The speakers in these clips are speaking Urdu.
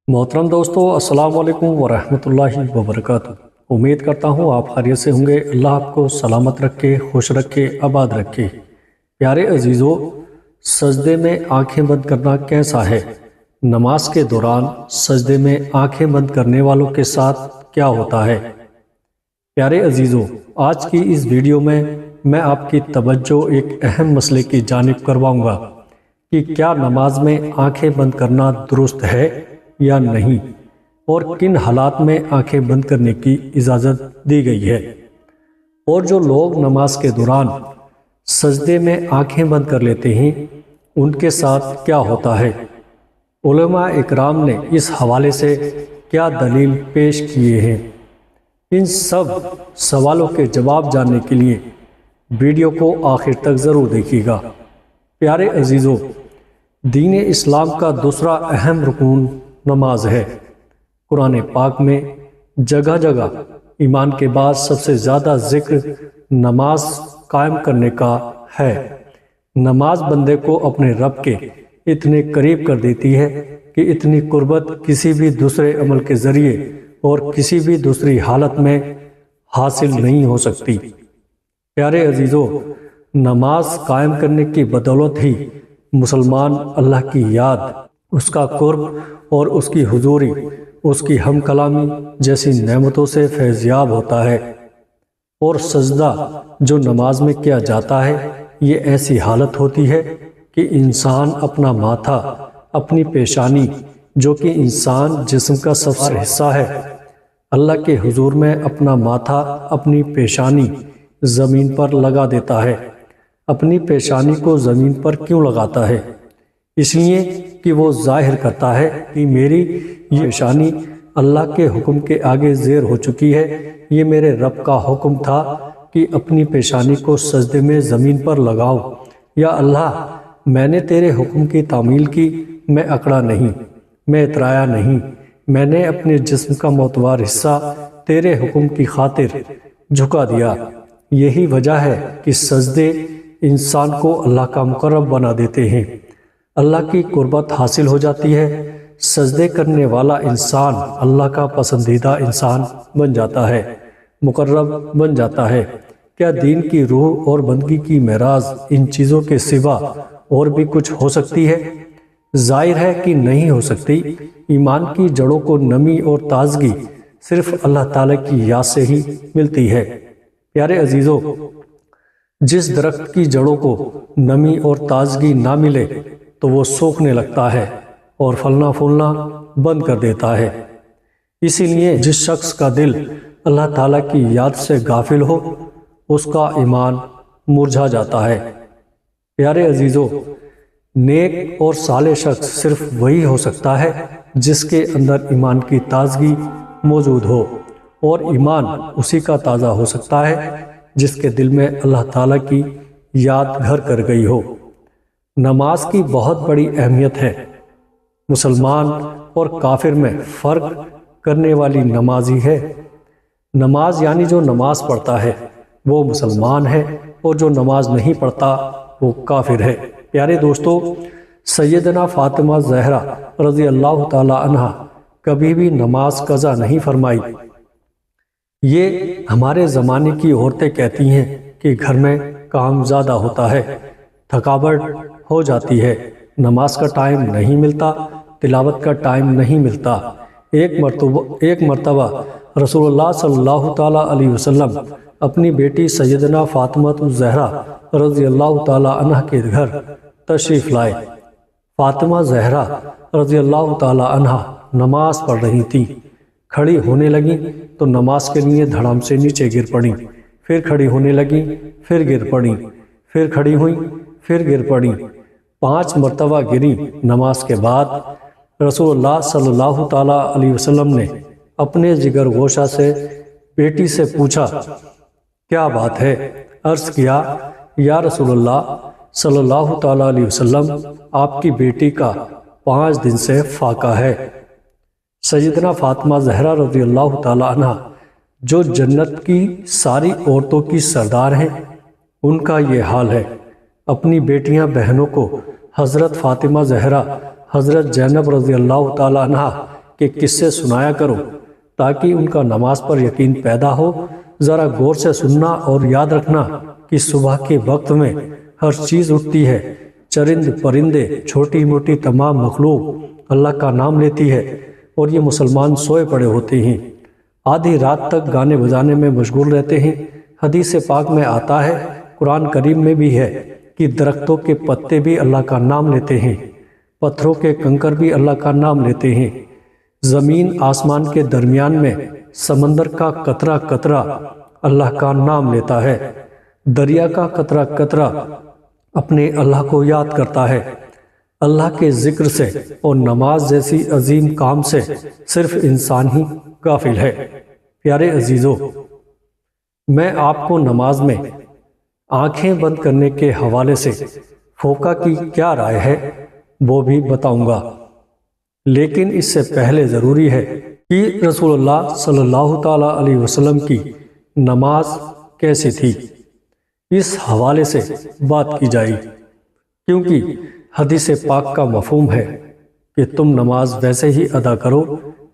محترم دوستو، السلام علیکم ورحمۃ اللہ وبرکاتہ۔ امید کرتا ہوں آپ خیریت سے ہوں گے۔ اللہ آپ کو سلامت رکھے، خوش رکھے، آباد رکھے۔ پیارے عزیزو، سجدے میں آنکھیں بند کرنا کیسا ہے؟ نماز کے دوران سجدے میں آنکھیں بند کرنے والوں کے ساتھ کیا ہوتا ہے؟ پیارے عزیزو، آج کی اس ویڈیو میں آپ کی توجہ ایک اہم مسئلے کی جانب کرواؤں گا کہ کیا نماز میں آنکھیں بند کرنا درست ہے یا نہیں، اور کن حالات میں آنکھیں بند کرنے کی اجازت دی گئی ہے، اور جو لوگ نماز کے دوران سجدے میں آنکھیں بند کر لیتے ہیں ان کے ساتھ کیا ہوتا ہے۔ علماء اکرام نے اس حوالے سے کیا دلیل پیش کیے ہیں، ان سب سوالوں کے جواب جاننے کے لیے ویڈیو کو آخر تک ضرور دیکھیے گا۔ پیارے عزیزو، دین اسلام کا دوسرا اہم رکن نماز ہے۔ قرآن پاک میں جگہ جگہ ایمان کے بعد سب سے زیادہ ذکر نماز قائم کرنے کا ہے۔ نماز بندے کو اپنے رب کے اتنے قریب کر دیتی ہے کہ اتنی قربت کسی بھی دوسرے عمل کے ذریعے اور کسی بھی دوسری حالت میں حاصل نہیں ہو سکتی۔ پیارے عزیزو، نماز قائم کرنے کی بدولت ہی مسلمان اللہ کی یاد، اس کا قرب اور اس کی حضوری، اس کی ہم کلامی جیسی نعمتوں سے فیضیاب ہوتا ہے۔ اور سجدہ جو نماز میں کیا جاتا ہے، یہ ایسی حالت ہوتی ہے کہ انسان اپنا ماتھا، اپنی پیشانی، جو کہ انسان جسم کا سب سے حصہ ہے، اللہ کے حضور میں اپنا ماتھا، اپنی پیشانی زمین پر لگا دیتا ہے۔ اپنی پیشانی کو زمین پر کیوں لگاتا ہے؟ اس لیے کہ وہ ظاہر کرتا ہے کہ میری یہ پیشانی اللہ کے حکم کے آگے زیر ہو چکی ہے۔ یہ میرے رب کا حکم تھا کہ اپنی پیشانی کو سجدے میں زمین پر لگاؤ۔ یا اللہ، میں نے تیرے حکم کی تعمیل کی، میں اکڑا نہیں، میں اترایا نہیں، میں نے اپنے جسم کا معتبر حصہ تیرے حکم کی خاطر جھکا دیا۔ یہی وجہ ہے کہ سجدے انسان کو اللہ کا مقرب بنا دیتے ہیں، اللہ کی قربت حاصل ہو جاتی ہے۔ سجدے کرنے والا انسان اللہ کا پسندیدہ انسان بن جاتا ہے، مقرب بن جاتا ہے۔ کیا دین کی روح اور بندگی کی معراج ان چیزوں کے سوا اور بھی کچھ ہو سکتی ہے؟ ظاہر ہے کہ نہیں ہو سکتی۔ ایمان کی جڑوں کو نمی اور تازگی صرف اللہ تعالیٰ کی یاد سے ہی ملتی ہے۔ پیارے عزیزو، جس درخت کی جڑوں کو نمی اور تازگی نہ ملے تو وہ سوکھنے لگتا ہے اور پھلنا پھولنا بند کر دیتا ہے۔ اسی لیے جس شخص کا دل اللہ تعالیٰ کی یاد سے غافل ہو، اس کا ایمان مرجھا جاتا ہے۔ پیارے عزیزو، نیک اور صالح شخص صرف وہی ہو سکتا ہے جس کے اندر ایمان کی تازگی موجود ہو، اور ایمان اسی کا تازہ ہو سکتا ہے جس کے دل میں اللہ تعالیٰ کی یاد گھر کر گئی ہو۔ نماز کی بہت بڑی اہمیت ہے۔ مسلمان اور کافر میں فرق کرنے والی نمازی ہے۔ نماز یعنی جو نماز پڑھتا ہے وہ مسلمان ہے، اور جو نماز نہیں پڑھتا وہ کافر ہے۔ پیارے دوستو، سیدنا فاطمہ زہرا رضی اللہ تعالی عنہ کبھی بھی نماز قضا نہیں فرمائی۔ یہ ہمارے زمانے کی عورتیں کہتی ہیں کہ گھر میں کام زیادہ ہوتا ہے، تھکاوٹ ہو جاتی ہے، نماز کا ٹائم نہیں ملتا، تلاوت کا ٹائم نہیں ملتا۔ ایک مرتبہ رسول اللہ صلی اللہ تعالیٰ علیہ وسلم اپنی بیٹی سیدنا فاطمہ زہرا رضی اللہ تعالیٰ عنہ کے گھر تشریف لائے۔ فاطمہ زہرا رضی اللہ تعالیٰ عنہ نماز پڑھ رہی تھی۔ کھڑی ہونے لگیں تو نماز کے لیے دھڑام سے نیچے گر پڑیں، پھر کھڑی ہونے لگیں، پھر گر پڑیں، پھر کھڑی ہوئیں، پھر گر پڑیں۔ 5 مرتبہ گری۔ نماز کے بعد رسول اللہ صلی اللہ تعالیٰ علیہ وسلم نے اپنے جگر گوشہ سے بیٹی سے پوچھا، کیا بات ہے؟ عرض کیا، یا رسول اللہ صلی اللہ تعالیٰ علیہ وسلم، آپ کی بیٹی کا 5 دن سے فاقہ ہے۔ سیدنا فاطمہ زہرا رضی اللہ تعالیٰ عنہ جو جنت کی ساری عورتوں کی سردار ہیں، ان کا یہ حال ہے۔ اپنی بیٹیاں بہنوں کو حضرت فاطمہ زہرا، حضرت زینب رضی اللہ تعالیٰ عنہ کہ قصے سنایا کرو تاکہ ان کا نماز پر یقین پیدا ہو۔ ذرا غور سے سننا اور یاد رکھنا کہ صبح کے وقت میں ہر چیز اٹھتی ہے، چرند پرندے چھوٹی موٹی تمام مخلوق اللہ کا نام لیتی ہے، اور یہ مسلمان سوئے پڑے ہوتے ہیں، آدھی رات تک گانے بجانے میں مشغول رہتے ہیں۔ حدیث پاک میں آتا ہے، قرآن کریم میں بھی ہے کہ درختوں کے پتے بھی اللہ کا نام لیتے ہیں، پتھروں کے کنکر بھی اللہ کا نام لیتے ہیں، زمین آسمان کے درمیان میں سمندر کا قطرہ قطرہ اللہ کا نام لیتا ہے، دریا کا قطرہ قطرہ اپنے اللہ کو یاد کرتا ہے۔ اللہ کے ذکر سے اور نماز جیسی عظیم کام سے صرف انسان ہی غافل ہے۔ پیارے عزیزو، میں آپ کو نماز میں آنکھیں بند کرنے کے حوالے سے فقہا کی کیا رائے ہے وہ بھی بتاؤں گا، لیکن اس سے پہلے ضروری ہے کہ رسول اللہ صلی اللہ تعالیٰ علیہ وسلم کی نماز کیسی تھی، اس حوالے سے بات کی جائے، کیونکہ حدیث پاک کا مفہوم ہے کہ تم نماز ویسے ہی ادا کرو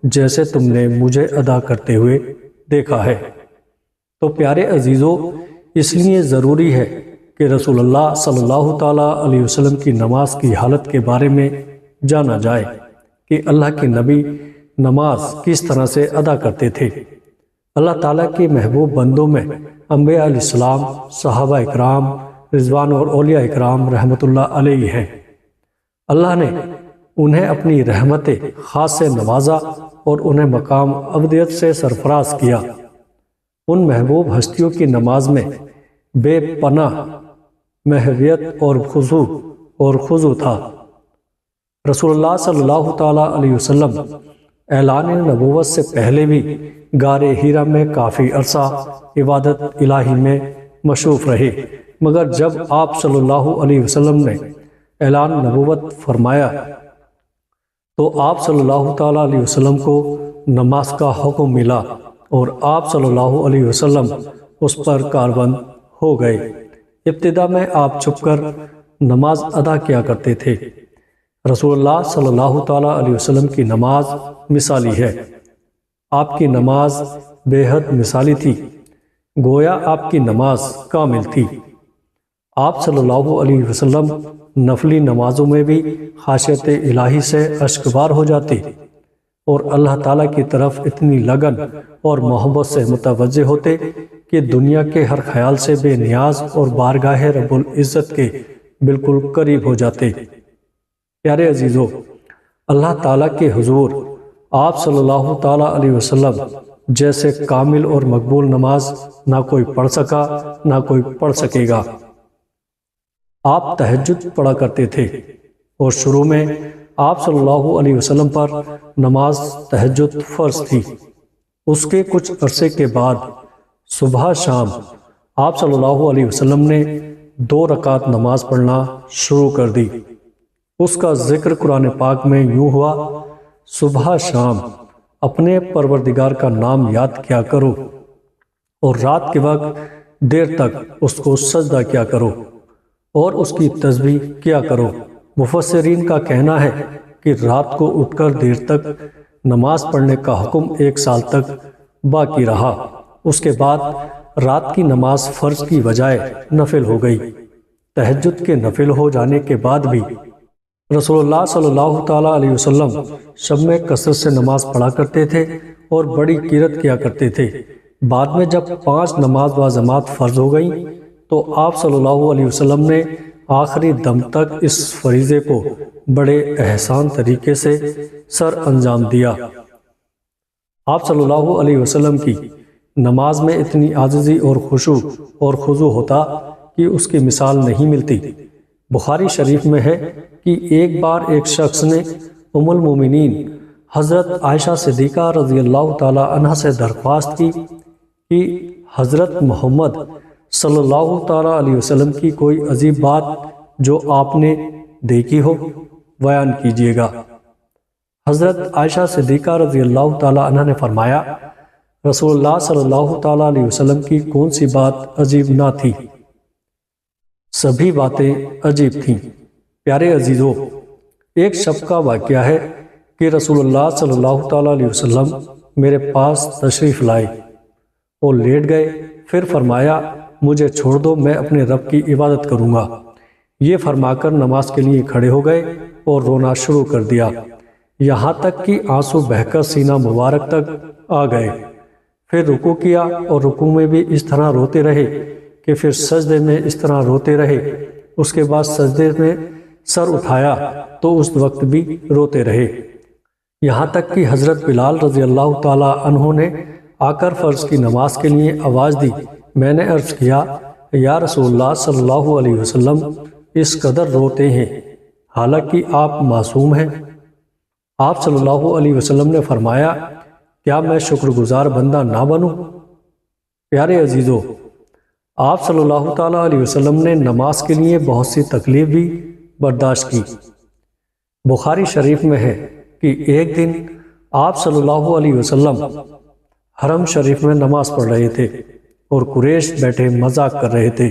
جیسے تم نے مجھے ادا کرتے ہوئے دیکھا ہے۔ تو پیارے عزیزو، اس لیے ضروری ہے کہ رسول اللہ صلی اللہ تعالیٰ علیہ وسلم کی نماز کی حالت کے بارے میں جانا جائے کہ اللہ کے نبی نماز کس طرح سے ادا کرتے تھے۔ اللہ تعالیٰ کے محبوب بندوں میں انبیاء علیہ السلام، صحابہ اکرام رضوان اور اولیاء اکرام رحمت اللہ علیہ ہیں۔ اللہ نے انہیں اپنی رحمت خاص سے نوازا اور انہیں مقام ابدیت سے سرفراز کیا۔ ان محبوب ہستیوں کی نماز میں بے پناہ محویت اور خضوع تھا۔ رسول اللہ صلی اللہ تعالیٰ علیہ وسلم اعلان نبوت سے پہلے بھی غار حرا میں کافی عرصہ عبادت الہی میں مصروف رہے، مگر جب آپ صلی اللہ علیہ وسلم نے اعلان نبوت فرمایا تو آپ صلی اللہ تعالیٰ علیہ وسلم کو نماز کا حکم ملا اور آپ صلی اللہ علیہ وسلم اس پر کاربند ہو گئے۔ ابتدا میں آپ چھپ کر نماز ادا کیا کرتے تھے۔ رسول اللہ صلی اللہ تعالیٰ علیہ وسلم کی نماز مثالی ہے۔ آپ کی نماز بے حد مثالی تھی، گویا آپ کی نماز کامل تھی۔ آپ صلی اللہ علیہ وسلم نفلی نمازوں میں بھی خشیت الہی سے اشکبار ہو جاتے اور اللہ تعالیٰ کی طرف اتنی لگن اور محبت سے متوجہ ہوتے کہ دنیا کے ہر خیال سے بے نیاز اور بارگاہ رب العزت کے بالکل قریب ہو جاتے۔ پیارے عزیزو، اللہ تعالیٰ کے حضور آپ صلی اللہ تعالیٰ علیہ وسلم جیسے کامل اور مقبول نماز نہ کوئی پڑھ سکا نہ کوئی پڑھ سکے گا۔ آپ تہجد پڑھا کرتے تھے اور شروع میں آپ صلی اللہ علیہ وسلم پر نماز تہجد فرض تھی۔ اس کے کچھ عرصے کے بعد صبح شام آپ صلی اللہ علیہ وسلم نے 2 رکعت نماز پڑھنا شروع کر دی۔ اس کا ذکر قرآن پاک میں یوں ہوا، صبح شام اپنے پروردگار کا نام یاد کیا کرو اور رات کے وقت دیر تک اس کو سجدہ کیا کرو اور اس کی تسبیح کیا کرو۔ مفسرین کا کہنا ہے کہ رات کو اٹھ کر دیر تک نماز پڑھنے کا حکم 1 سال تک باقی رہا۔ اس کے بعد رات کی نماز فرض کی بجائے نفل ہو گئی۔ تہجد کے نفل ہو جانے کے بعد بھی رسول اللہ صلی اللہ تعالیٰ علیہ وسلم شب میں کثرت سے نماز پڑھا کرتے تھے اور بڑی قرت کیا کرتے تھے۔ بعد میں جب 5 نماز با جماعت فرض ہو گئیں تو آپ صلی اللہ علیہ وسلم نے آخری دم تک اس فریضے کو بڑے احسان طریقے سے سر انجام دیا۔ آپ صلی اللہ علیہ وسلم کی نماز میں اتنی عاجزی اور خشوع اور خضوع ہوتا کہ اس کی مثال نہیں ملتی۔ بخاری شریف میں ہے کہ ایک بار ایک شخص نے ام المومنین حضرت عائشہ صدیقہ رضی اللہ تعالی عنہ سے درخواست کی کہ حضرت محمد صلی اللہ تعالیٰ علیہ وسلم کی کوئی عجیب بات جو آپ نے دیکھی ہو بیان کیجیے گا۔ حضرت عائشہ صدیقہ رضی اللہ تعالیٰ عنہ نے فرمایا، رسول اللہ صلی اللہ تعالیٰ علیہ وسلم کی کون سی بات عجیب نہ تھی، سبھی باتیں عجیب تھیں۔ پیارے عزیزو، ایک شب کا واقعہ ہے کہ رسول اللہ صلی اللہ تعالیٰ علیہ وسلم میرے پاس تشریف لائے اور لیٹ گئے، پھر فرمایا مجھے چھوڑ دو، میں اپنے رب کی عبادت کروں گا۔ یہ فرما کر نماز کے لیے کھڑے ہو گئے اور رونا شروع کر دیا، یہاں تک کہ آنسو بہہ کر سینہ مبارک تک آ گئے۔ پھر رکوع کیا اور رکوع میں بھی اس طرح روتے رہے کہ پھر سجدے میں اس طرح روتے رہے، اس کے بعد سجدے میں سر اٹھایا تو اس وقت بھی روتے رہے، یہاں تک کہ حضرت بلال رضی اللہ تعالیٰ عنہ نے آ کر فرض کی نماز کے لیے آواز دی۔ میں نے عرض کیا یا رسول اللہ صلی اللہ علیہ وسلم اس قدر روتے ہیں حالانکہ آپ معصوم ہیں؟ آپ صلی اللہ علیہ وسلم نے فرمایا کیا میں شکر گزار بندہ نہ بنوں؟ پیارے عزیزو، آپ صلی اللہ تعالیٰ علیہ وسلم نے نماز کے لیے بہت سی تکلیف بھی برداشت کی۔ بخاری شریف میں ہے کہ ایک دن آپ صلی اللہ علیہ وسلم حرم شریف میں نماز پڑھ رہے تھے اور قریش بیٹھے مذاق کر رہے تھے۔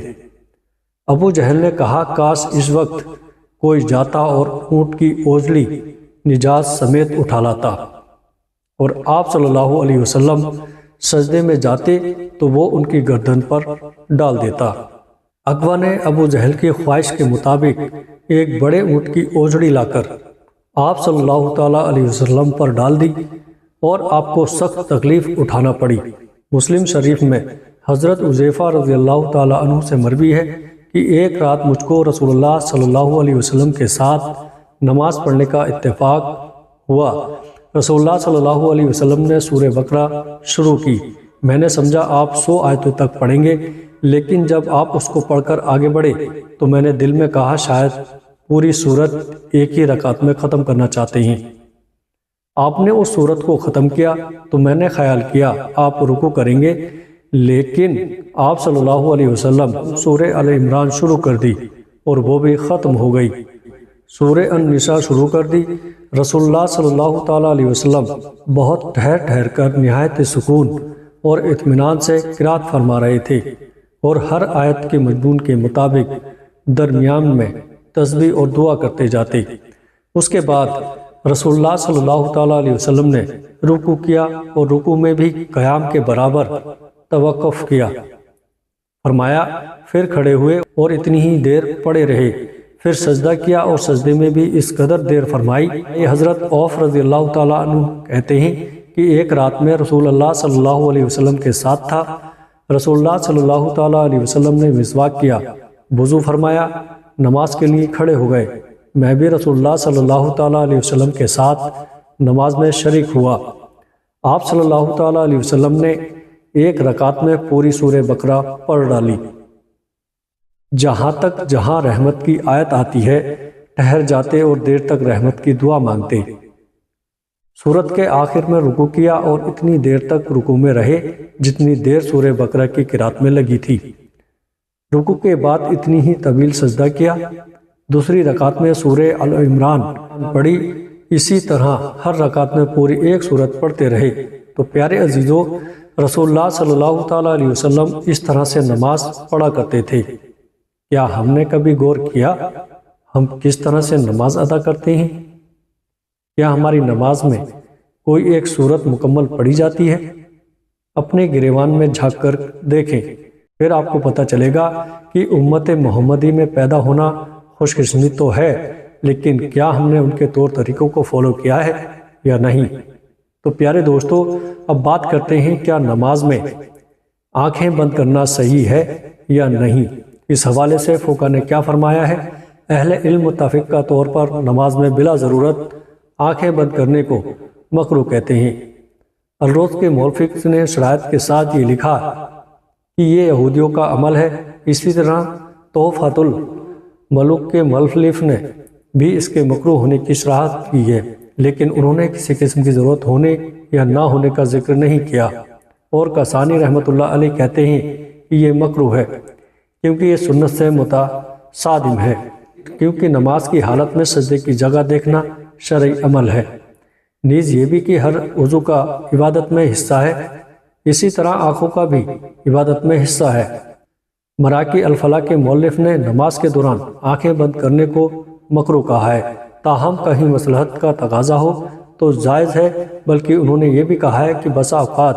ابو جہل نے کہا کاش اس وقت کوئی جاتا اور اونٹ کی اوجڑی نجات سمیت اٹھا لاتا اور آپ صلی اللہ علیہ وسلم سجدے میں جاتے تو وہ ان کی گردن پر ڈال دیتا۔ عقبہ نے ابو جہل کی خواہش کے مطابق ایک بڑے اونٹ کی اوجڑی لا کر آپ صلی اللہ تعالیٰ علیہ وسلم پر ڈال دی اور آپ کو سخت تکلیف اٹھانا پڑی۔ مسلم شریف میں حضرت حذیفہ رضی اللہ تعالیٰ عنہ سے مروی ہے کہ ایک رات مجھ کو رسول اللہ صلی اللہ علیہ وسلم کے ساتھ نماز پڑھنے کا اتفاق ہوا۔ رسول اللہ صلی اللہ علیہ وسلم نے سورہ بقرہ شروع کی، میں نے سمجھا آپ 100 آیتوں تک پڑھیں گے، لیکن جب آپ اس کو پڑھ کر آگے بڑھے تو میں نے دل میں کہا شاید پوری سورت ایک ہی رکعت میں ختم کرنا چاہتے ہیں۔ آپ نے اس سورت کو ختم کیا تو میں نے خیال کیا آپ رکوع کریں گے، لیکن آپ صلی اللہ علیہ وسلم سورہ آل عمران شروع کر دی اور وہ بھی ختم ہو گئی۔ سورہ النساء شروع کر دی۔ رسول اللہ صلی اللہ تعالیٰ علیہ وسلم بہت ٹھہر کر نہایت سکون اور اطمینان سے قرات فرما رہے تھے اور ہر آیت کے مضمون کے مطابق درمیان میں تسبیح اور دعا کرتے جاتے۔ اس کے بعد رسول اللہ صلی اللہ تعالیٰ علیہ وسلم نے رکوع کیا اور رکوع میں بھی قیام کے برابر توقف کیا، فرمایا پھر کھڑے ہوئے اور اتنی ہی دیر پڑے رہے، پھر سجدہ کیا اور سجدے میں بھی اس قدر دیر فرمائی۔ یہ حضرت عوف رضی اللہ تعالیٰ عنہ کہتے ہیں کہ ایک رات میں رسول اللہ صلی اللہ علیہ وسلم کے ساتھ تھا۔ رسول اللہ صلی اللہ تعالیٰ علیہ وسلم نے مسواک کیا، وضو فرمایا، نماز کے لیے کھڑے ہو گئے۔ میں بھی رسول اللہ صلی اللہ تعالیٰ علیہ وسلم کے ساتھ نماز میں شریک ہوا۔ آپ صلی اللہ تعالیٰ علیہ وسلم نے ایک رکعت میں پوری سورہ بقرہ پڑھ ڈالی، جہاں رحمت کی آیت آتی ہے ٹھہر جاتے اور دیر تک رحمت کی دعا مانگتے۔ سورت کے آخر میں رکوع کیا اور اتنی دیر تک رکوع میں رہے جتنی دیر سورہ بقرہ کی قرات میں لگی تھی۔ رکوع کے بعد اتنی ہی طویل سجدہ کیا۔ دوسری رکعت میں سورہ آل عمران پڑھی، اسی طرح ہر رکعت میں پوری ایک سورت پڑھتے رہے۔ تو پیارے عزیزو، رسول اللہ صلی اللہ تعالیٰ علیہ وسلم اس طرح سے نماز پڑھا کرتے تھے۔ کیا ہم نے کبھی غور کیا ہم کس طرح سے نماز ادا کرتے ہیں؟ کیا ہماری نماز میں کوئی ایک سورت مکمل پڑھی جاتی ہے؟ اپنے گریبان میں جھانک کر دیکھیں، پھر آپ کو پتہ چلے گا کہ امت محمدی میں پیدا ہونا خوش قسمتی تو ہے، لیکن کیا ہم نے ان کے طور طریقوں کو فالو کیا ہے یا نہیں؟ تو پیارے دوستو، اب بات کرتے ہیں کیا نماز میں آنکھیں بند کرنا صحیح ہے یا نہیں۔ اس حوالے سے فقہ نے کیا فرمایا ہے؟ اہل علم متفق کا طور پر نماز میں بلا ضرورت آنکھیں بند کرنے کو مکروہ کہتے ہیں۔ الروز کے مولفق نے شرائط کے ساتھ یہ لکھا کہ یہ یہودیوں کا عمل ہے۔ اسی طرح تحفۃ الملوک کے مؤلف نے بھی اس کے مکروہ ہونے کی شرح کی ہے، لیکن انہوں نے کسی قسم کی ضرورت ہونے یا نہ ہونے کا ذکر نہیں کیا۔ اور کاسانی رحمۃ اللہ علیہ کہتے ہیں کہ یہ مکروہ ہے کیونکہ یہ سنت سے متصادم ہے، کیونکہ نماز کی حالت میں سجدے کی جگہ دیکھنا شرعی عمل ہے۔ نیز یہ بھی کہ ہر عضو کا عبادت میں حصہ ہے، اسی طرح آنکھوں کا بھی عبادت میں حصہ ہے۔ مراقی الفلاح کے مؤلف نے نماز کے دوران آنکھیں بند کرنے کو مکروہ کہا ہے، تاہم کہیں مصلحت کا تقاضا ہو تو جائز ہے، بلکہ انہوں نے یہ بھی کہا ہے کہ بسا اوقات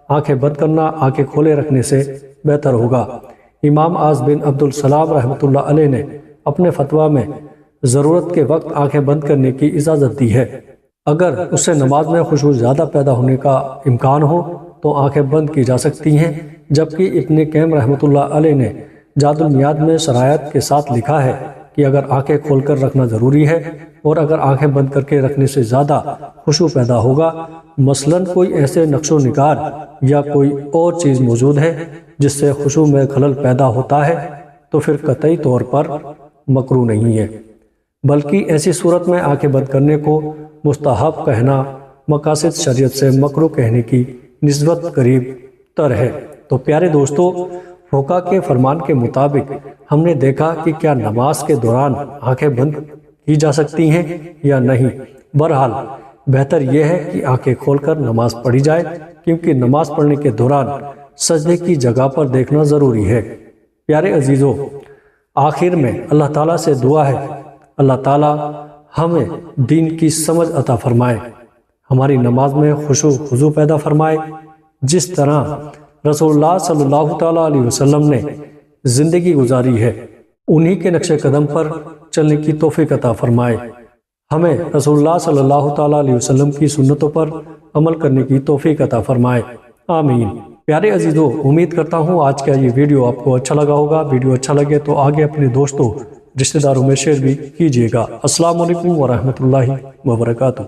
آنکھیں بند کرنا آنکھیں کھولے رکھنے سے بہتر ہوگا۔ امام اعظ بن عبدالسلام رحمۃ اللہ علیہ نے اپنے فتویٰ میں ضرورت کے وقت آنکھیں بند کرنے کی اجازت دی ہے۔ اگر اس سے نماز میں خشوع زیادہ پیدا ہونے کا امکان ہو تو آنکھیں بند کی جا سکتی ہیں، جبکہ ابن قیم رحمۃ اللہ علیہ نے جاد المیاد میں شرائط کے ساتھ لکھا ہے کہ اگر آنکھیں کھول کر رکھنا ضروری ہے اور اگر آنکھیں بند کر کے رکھنے سے زیادہ خشوع پیدا ہوگا، مثلاً کوئی ایسے نقش و نگار یا کوئی اور چیز موجود ہے جس سے خشوع میں خلل پیدا ہوتا ہے، تو پھر قطعی طور پر مکروہ نہیں ہے، بلکہ ایسی صورت میں آنکھیں بند کرنے کو مستحب کہنا مقاصد شریعت سے مکروہ کہنے کی نسبت قریب تر ہے۔ تو پیارے دوستو، فقہا کے فرمان کے مطابق ہم نے دیکھا کہ کیا نماز کے دوران آنکھیں بند کی جا سکتی ہیں یا نہیں۔ بہرحال بہتر یہ ہے کہ آنکھیں کھول کر نماز پڑھی جائے، کیونکہ نماز پڑھنے کے دوران سجدے کی جگہ پر دیکھنا ضروری ہے۔ پیارے عزیزو، آخر میں اللہ تعالیٰ سے دعا ہے اللہ تعالیٰ ہمیں دین کی سمجھ عطا فرمائے، ہماری نماز میں خشوع خضوع پیدا فرمائے، جس طرح رسول اللہ صلی اللہ تعالیٰ علیہ وسلم نے زندگی گزاری ہے انہی کے نقش قدم پر چلنے کی توفیق عطا فرمائے، ہمیں رسول اللہ صلی اللہ تعالیٰ علیہ وسلم کی سنتوں پر عمل کرنے کی توفیق عطا فرمائے، آمین۔ پیارے عزیزو، امید کرتا ہوں آج کا یہ ویڈیو آپ کو اچھا لگا ہوگا۔ ویڈیو اچھا لگے تو آگے اپنے دوستوں رشتہ داروں میں شیئر بھی کیجیے گا۔ السلام علیکم ورحمۃ اللہ وبرکاتہ۔